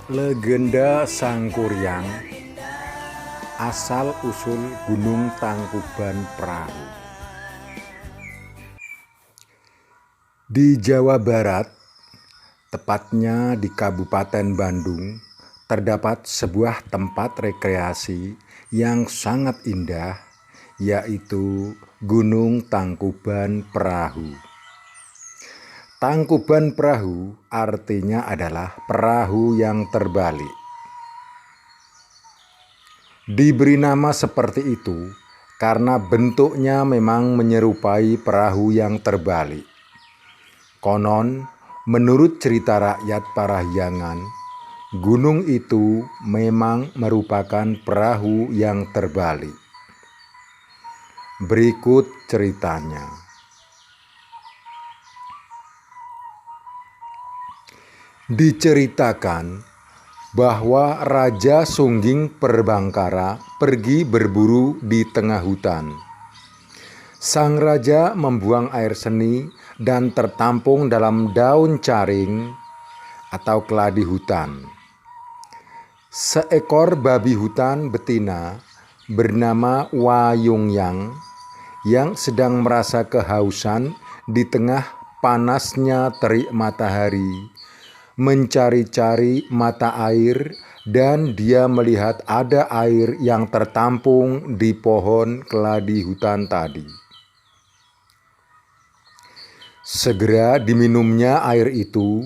Legenda Sangkuriang, asal-usul Gunung Tangkuban Perahu. Di Jawa Barat, tepatnya di Kabupaten Bandung, terdapat sebuah tempat rekreasi yang sangat indah, yaitu Gunung Tangkuban Perahu. Tangkuban Perahu artinya adalah perahu yang terbalik. Diberi nama seperti itu karena bentuknya memang menyerupai perahu yang terbalik. Konon, menurut cerita rakyat Parahyangan, gunung itu memang merupakan perahu yang terbalik. Berikut ceritanya. Diceritakan bahwa Raja Sungging Perbangkara pergi berburu di tengah hutan. Sang raja membuang air seni dan tertampung dalam daun caring atau keladi hutan. Seekor babi hutan betina bernama Wayungyang yang sedang merasa kehausan di tengah panasnya terik matahari mencari-cari mata air, dan dia melihat ada air yang tertampung di pohon keladi hutan tadi. Segera diminumnya air itu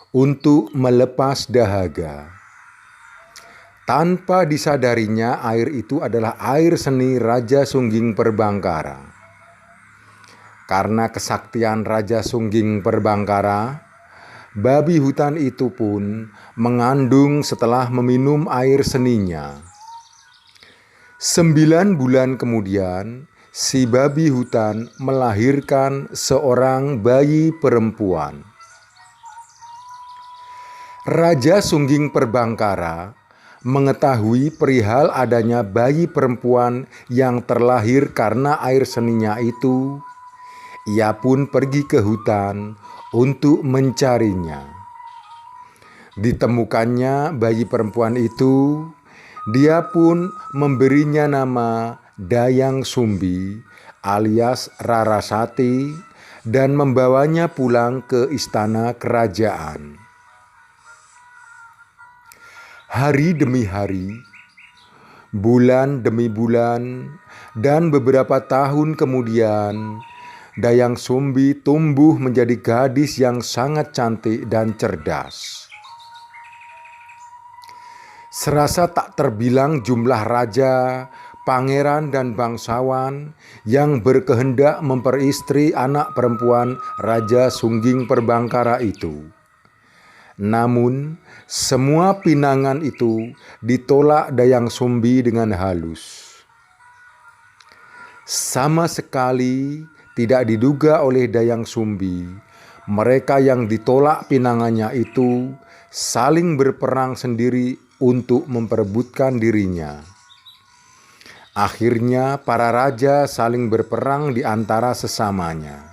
untuk melepas dahaga. Tanpa disadarinya, air itu adalah air seni Raja Sungging Perbangkara. Karena kesaktian Raja Sungging Perbangkara, babi hutan itu pun mengandung setelah meminum air seninya. 9 bulan kemudian, si babi hutan melahirkan seorang bayi perempuan. Raja Sungging Perbangkara mengetahui perihal adanya bayi perempuan yang terlahir karena air seninya itu. Ia pun pergi ke hutan untuk mencarinya. Ditemukannya bayi perempuan itu, dia pun memberinya nama Dayang Sumbi alias Rarasati dan membawanya pulang ke istana kerajaan. Hari demi hari, bulan demi bulan, dan beberapa tahun kemudian, Dayang Sumbi tumbuh menjadi gadis yang sangat cantik dan cerdas. Serasa tak terbilang jumlah raja, pangeran, dan bangsawan yang berkehendak memperistri anak perempuan Raja Sungging Perbangkara itu. Namun, semua pinangan itu ditolak Dayang Sumbi dengan halus. Sama sekali tidak diduga oleh Dayang Sumbi, mereka yang ditolak pinangannya itu saling berperang sendiri untuk memperebutkan dirinya. Akhirnya para raja saling berperang di antara sesamanya.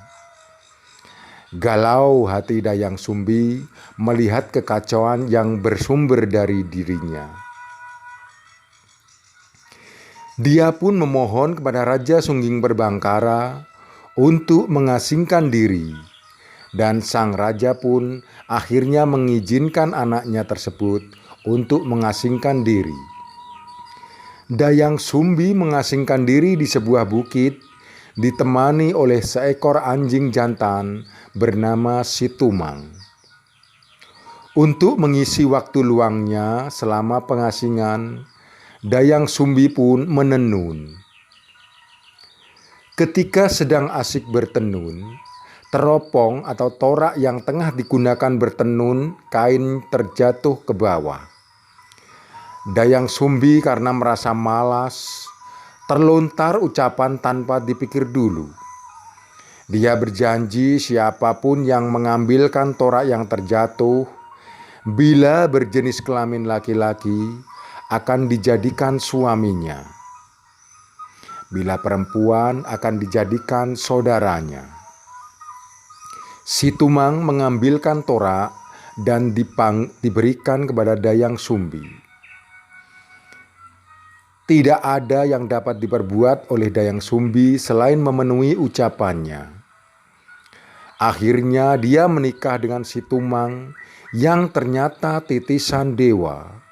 Galau hati Dayang Sumbi melihat kekacauan yang bersumber dari dirinya. Dia pun memohon kepada Raja Sungging Perbangkara untuk mengasingkan diri, dan sang raja pun akhirnya mengizinkan anaknya tersebut untuk mengasingkan diri. Dayang Sumbi mengasingkan diri di sebuah bukit, ditemani oleh seekor anjing jantan bernama Situmang. Untuk mengisi waktu luangnya selama pengasingan, Dayang Sumbi pun menenun. Ketika sedang asik bertenun, teropong atau torak yang tengah digunakan bertenun kain terjatuh ke bawah. Dayang Sumbi karena merasa malas, terlontar ucapan tanpa dipikir dulu. Dia berjanji siapapun yang mengambilkan torak yang terjatuh, bila berjenis kelamin laki-laki, akan dijadikan suaminya. Bila perempuan akan dijadikan saudaranya. Situmang mengambilkan torak dan diberikan kepada Dayang Sumbi. Tidak ada yang dapat diperbuat oleh Dayang Sumbi selain memenuhi ucapannya. Akhirnya dia menikah dengan si Tumang yang ternyata titisan dewa.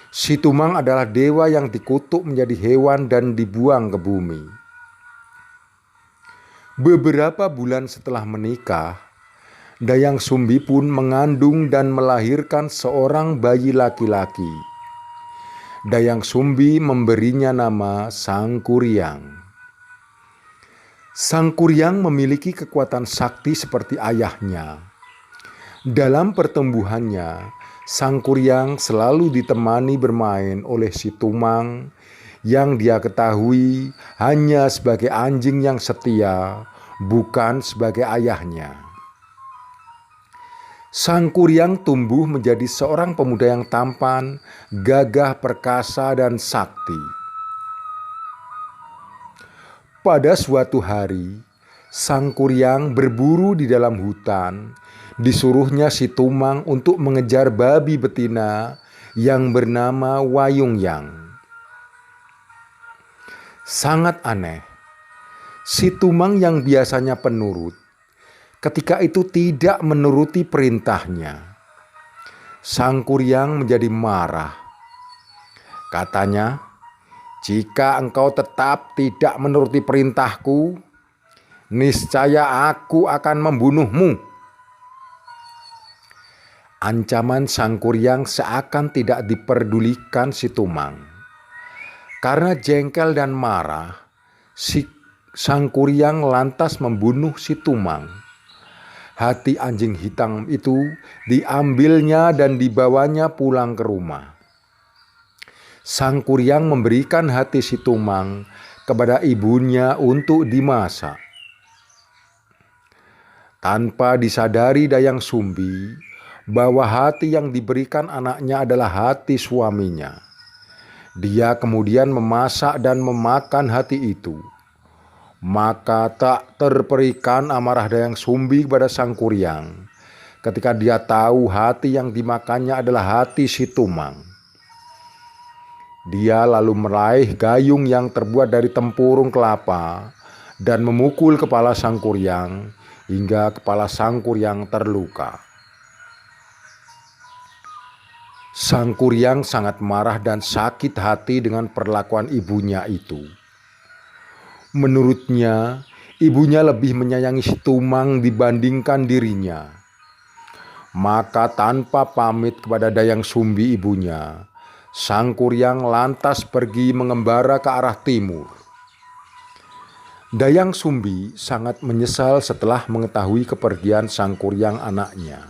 Si Tumang adalah dewa yang dikutuk menjadi hewan dan dibuang ke bumi. Beberapa bulan setelah menikah, Dayang Sumbi pun mengandung dan melahirkan seorang bayi laki-laki. Dayang Sumbi memberinya nama Sangkuriang. Sangkuriang memiliki kekuatan sakti seperti ayahnya. Dalam pertumbuhannya, Sangkuriang selalu ditemani bermain oleh si Tumang yang dia ketahui hanya sebagai anjing yang setia, bukan sebagai ayahnya. Sangkuriang tumbuh menjadi seorang pemuda yang tampan, gagah perkasa, dan sakti. Pada suatu hari, Sangkuriang berburu di dalam hutan. Disuruhnya si Tumang untuk mengejar babi betina yang bernama Wayungyang. Sangat aneh, si Tumang yang biasanya penurut, ketika itu tidak menuruti perintahnya. Sangkuriang menjadi marah. Katanya, "Jika engkau tetap tidak menuruti perintahku, niscaya aku akan membunuhmu." Ancaman Sangkuriang seakan tidak diperdulikan si Tumang. Karena jengkel dan marah, si Sangkuriang lantas membunuh si Tumang. Hati anjing hitam itu diambilnya dan dibawanya pulang ke rumah. Sangkuriang memberikan hati si Tumang kepada ibunya untuk dimasak. Tanpa disadari Dayang Sumbi bahwa hati yang diberikan anaknya adalah hati suaminya. Dia kemudian memasak dan memakan hati itu. Maka tak terperikan amarah Dayang Sumbi kepada Sangkuriang ketika dia tahu hati yang dimakannya adalah hati si Tumang. Dia lalu meraih gayung yang terbuat dari tempurung kelapa dan memukul kepala Sangkuriang hingga kepala Sangkuriang terluka. Sangkuriang sangat marah dan sakit hati dengan perlakuan ibunya itu. Menurutnya, ibunya lebih menyayangi si Tumang dibandingkan dirinya. Maka tanpa pamit kepada Dayang Sumbi ibunya, Sangkuriang lantas pergi mengembara ke arah timur. Dayang Sumbi sangat menyesal setelah mengetahui kepergian Sangkuriang anaknya.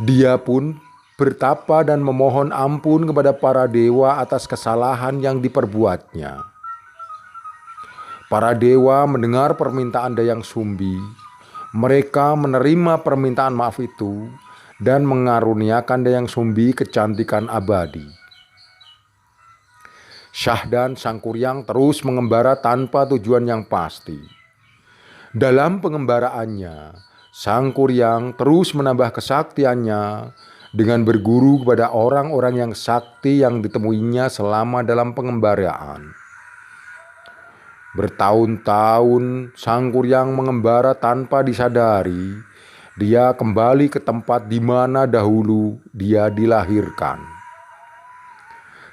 Dia pun bertapa dan memohon ampun kepada para dewa atas kesalahan yang diperbuatnya. Para dewa mendengar permintaan Dayang Sumbi. Mereka menerima permintaan maaf itu dan mengaruniakan Dayang Sumbi kecantikan abadi. Syahdan Sangkuriang terus mengembara tanpa tujuan yang pasti. Dalam pengembaraannya, Sangkuriang terus menambah kesaktiannya dengan berguru kepada orang-orang yang sakti yang ditemuinya selama dalam pengembaraan. Bertahun-tahun Sangkuriang mengembara tanpa disadari. Dia kembali ke tempat di mana dahulu dia dilahirkan.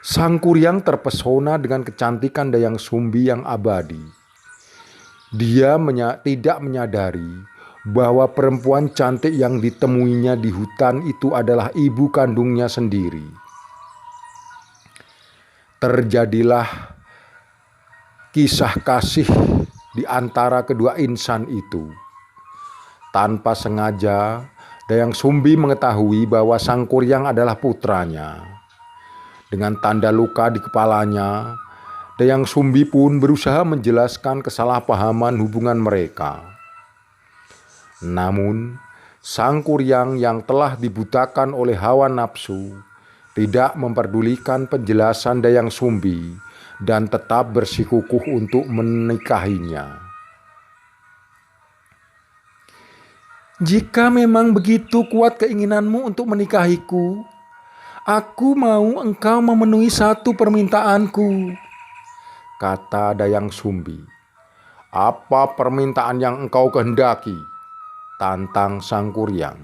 Sangkuriang terpesona dengan kecantikan Dayang Sumbi yang abadi. Dia tidak menyadari bahwa perempuan cantik yang ditemuinya di hutan itu adalah ibu kandungnya sendiri. Terjadilah kisah kasih di antara kedua insan itu. Tanpa sengaja, Dayang Sumbi mengetahui bahwa Sangkuriang adalah putranya. Dengan tanda luka di kepalanya, Dayang Sumbi pun berusaha menjelaskan kesalahpahaman hubungan mereka. Namun, Sangkuriang yang telah dibutakan oleh hawa nafsu tidak memperdulikan penjelasan Dayang Sumbi dan tetap bersikukuh untuk menikahinya. Jika memang begitu kuat keinginanmu untuk menikahiku, aku mau engkau memenuhi satu permintaanku, kata Dayang Sumbi. Apa permintaan yang engkau kehendaki? Tantang Sang Kuryang.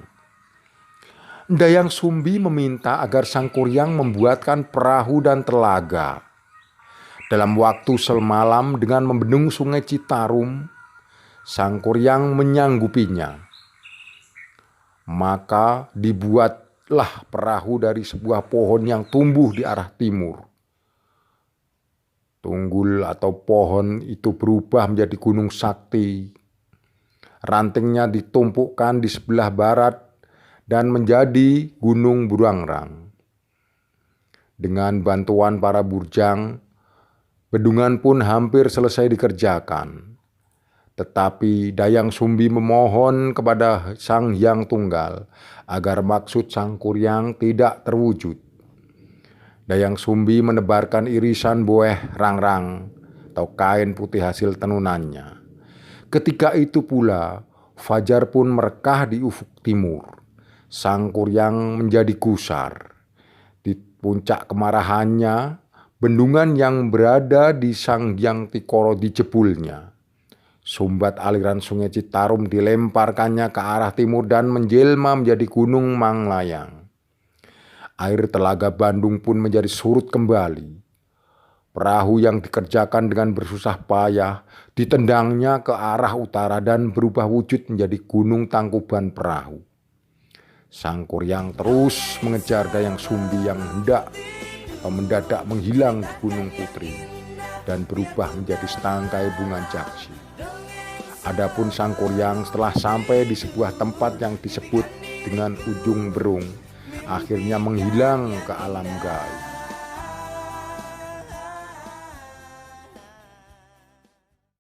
Dayang Sumbi meminta agar Sang Kuryang membuatkan perahu dan telaga. Dalam waktu semalam dengan membendung sungai Citarum, Sang Kuryang menyanggupinya. Maka dibuatlah perahu dari sebuah pohon yang tumbuh di arah timur. Tunggul atau pohon itu berubah menjadi gunung sakti. Rantingnya ditumpukkan di sebelah barat dan menjadi gunung Burangrang. Dengan bantuan para burjang, bendungan pun hampir selesai dikerjakan. Tetapi Dayang Sumbi memohon kepada Sang Hyang Tunggal agar maksud Sang Kuryang tidak terwujud. Dayang Sumbi menebarkan irisan boeh rangrang atau kain putih hasil tenunannya. Ketika itu pula fajar pun merekah di ufuk timur. Sang Kuryang menjadi gusar. Di puncak kemarahannya, bendungan yang berada di Sang Hyang Tikoro dijebulnya. Sumbat aliran sungai Citarum dilemparkannya ke arah timur dan menjelma menjadi gunung Manglayang. Air telaga Bandung pun menjadi surut kembali. Perahu yang dikerjakan dengan bersusah payah ditendangnya ke arah utara dan berubah wujud menjadi gunung Tangkuban Perahu. Sang Kuryang terus mengejar Dayang Sumbi yang mendadak menghilang di Gunung Putri dan berubah menjadi setangkai bunga jaksi. Adapun Sang Kuryang setelah sampai di sebuah tempat yang disebut dengan Ujung Berung, akhirnya menghilang ke alam gaib.